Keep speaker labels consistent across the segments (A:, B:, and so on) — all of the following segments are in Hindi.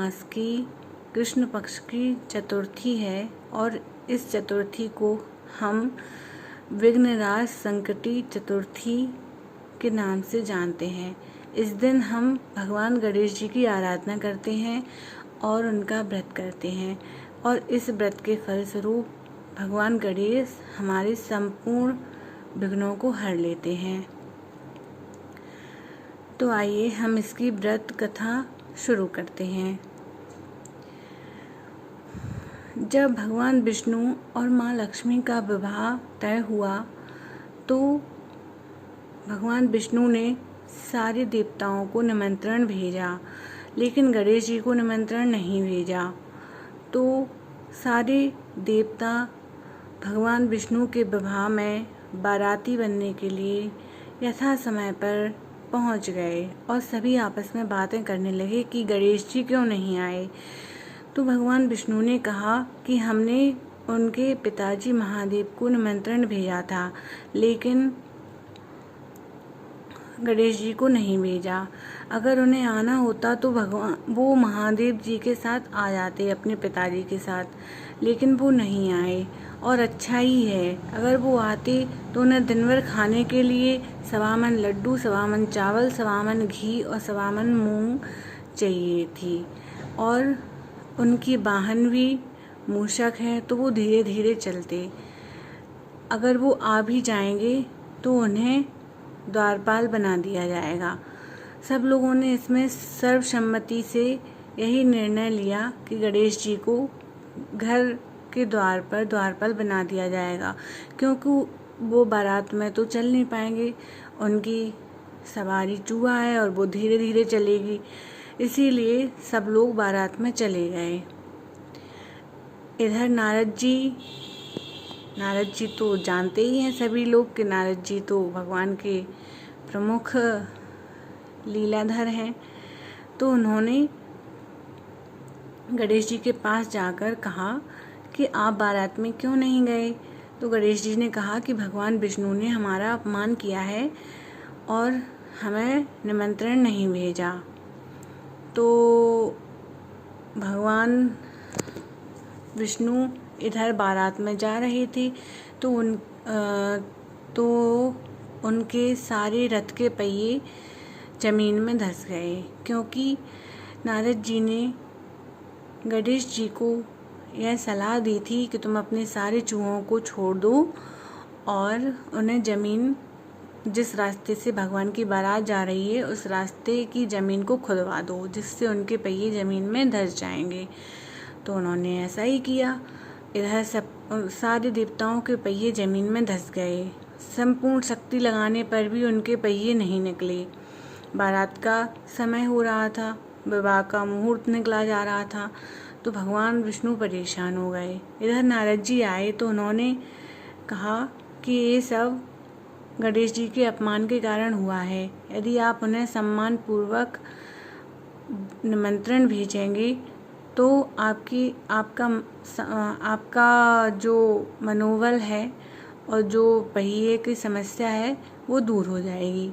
A: मास की कृष्ण पक्ष की चतुर्थी है और इस चतुर्थी को हम विघ्नराज संकटी चतुर्थी के नाम से जानते हैं। इस दिन हम भगवान गणेश जी की आराधना करते हैं और उनका व्रत करते हैं और इस व्रत के फलस्वरूप भगवान गणेश हमारे संपूर्ण विघ्नों को हर लेते हैं। तो आइए हम इसकी व्रत कथा शुरू करते हैं। जब भगवान विष्णु और माँ लक्ष्मी का विवाह तय हुआ तो भगवान विष्णु ने सारे देवताओं को निमंत्रण भेजा, लेकिन गणेश जी को निमंत्रण नहीं भेजा। तो सारे देवता भगवान विष्णु के विवाह में बाराती बनने के लिए यथा समय पर पहुंच गए और सभी आपस में बातें करने लगे कि गणेश जी क्यों नहीं आए। तो भगवान विष्णु ने कहा कि हमने उनके पिताजी महादेव को निमंत्रण भेजा था, लेकिन गणेश जी को नहीं भेजा। अगर उन्हें आना होता तो वो महादेव जी के साथ आ जाते, अपने पिताजी के साथ, लेकिन वो नहीं आए। और अच्छा ही है, अगर वो आते तो उन्हें दिन भर खाने के लिए 1.25 मन लड्डू, 1.25 मन चावल, 1.25 मन घी और 1.25 मन मूंग चाहिए थी। और उनकी वाहन भी मूषक है तो वो धीरे धीरे चलते। अगर वो आ भी जाएंगे तो उन्हें द्वारपाल बना दिया जाएगा। सब लोगों ने इसमें सर्वसम्मति से यही निर्णय लिया कि गणेश जी को घर के द्वार पर द्वारपाल बना दिया जाएगा, क्योंकि वो बारात में तो चल नहीं पाएंगे, उनकी सवारी चूहा है और वो धीरे धीरे चलेगी, इसीलिए सब लोग बारात में चले गए। इधर नारद जी तो जानते ही हैं सभी लोग कि नारद जी तो भगवान के प्रमुख लीलाधर हैं। तो उन्होंने गणेश जी के पास जाकर कहा कि आप बारात में क्यों नहीं गए। तो गणेश जी ने कहा कि भगवान विष्णु ने हमारा अपमान किया है और हमें निमंत्रण नहीं भेजा। तो भगवान विष्णु इधर बारात में जा रहे थे तो उनके सारे रथ के पहिए जमीन में धंस गए, क्योंकि नारद जी ने गणेश जी को यह सलाह दी थी कि तुम अपने सारे चूहों को छोड़ दो और उन्हें जमीन, जिस रास्ते से भगवान की बारात जा रही है उस रास्ते की ज़मीन को खुदवा दो, जिससे उनके पहिए ज़मीन में धंस जाएंगे। तो उन्होंने ऐसा ही किया। इधर सारे देवताओं के पहिए ज़मीन में धंस गए। संपूर्ण शक्ति लगाने पर भी उनके पहिए नहीं निकले। बारात का समय हो रहा था, विवाह का मुहूर्त निकला जा रहा था, तो भगवान विष्णु परेशान हो गए। इधर नारद जी आए तो उन्होंने कहा कि ये सब गणेश जी के अपमान के कारण हुआ है। यदि आप उन्हें सम्मान पूर्वक निमंत्रण भेजेंगे तो आपका जो मनोबल है और जो पहिए की समस्या है वो दूर हो जाएगी।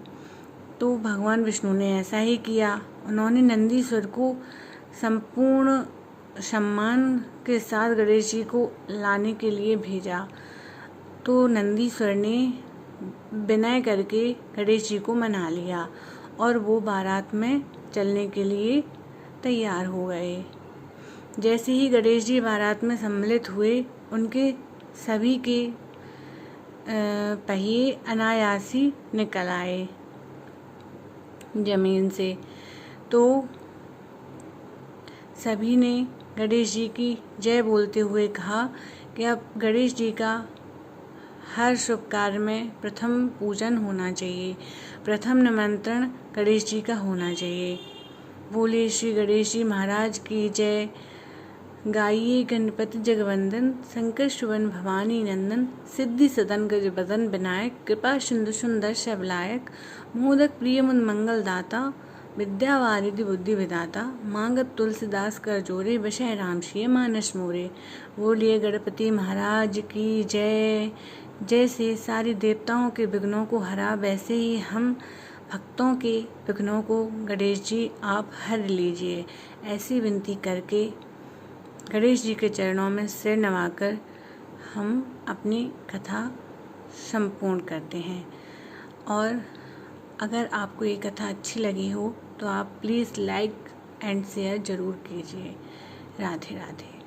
A: तो भगवान विष्णु ने ऐसा ही किया। उन्होंने नंदीश्वर को संपूर्ण सम्मान के साथ गणेश जी को लाने के लिए भेजा। तो नंदीश्वर ने विनय करके गणेश जी को मना लिया और वो बारात में चलने के लिए तैयार हो गए। जैसे ही गणेश जी बारात में सम्मिलित हुए, उनके सभी के पहिए अनायास ही निकल आए जमीन से। तो सभी ने गणेश जी की जय बोलते हुए कहा कि अब गणेश जी का हर शुभ कार्य में प्रथम पूजन होना चाहिए, प्रथम निमंत्रण गणेश जी का होना चाहिए। बोले श्री गणेश जी महाराज की जय। गाइए गणपति जगवंदन, संकट सुवन भवानी नंदन, सिद्धि सदन गज बदन विनायक, कृपा सिंधु सुंदर शबलायक, मोदक प्रिय मुद मंगल दाता, विद्या वारिधि बुद्धि विदाता, मांगत तुलसीदास कर जोरे, वशय राम सिय मानस मोरे। बोलिए गणपति महाराज की जय। जैसे सारे देवताओं के विघ्नों को हरा, वैसे ही हम भक्तों के विघ्नों को गणेश जी आप हर लीजिए। ऐसी विनती करके गणेश जी के चरणों में सिर नवाकर हम अपनी कथा संपूर्ण करते हैं। और अगर आपको ये कथा अच्छी लगी हो तो आप प्लीज़ लाइक एंड शेयर ज़रूर कीजिए। राधे राधे।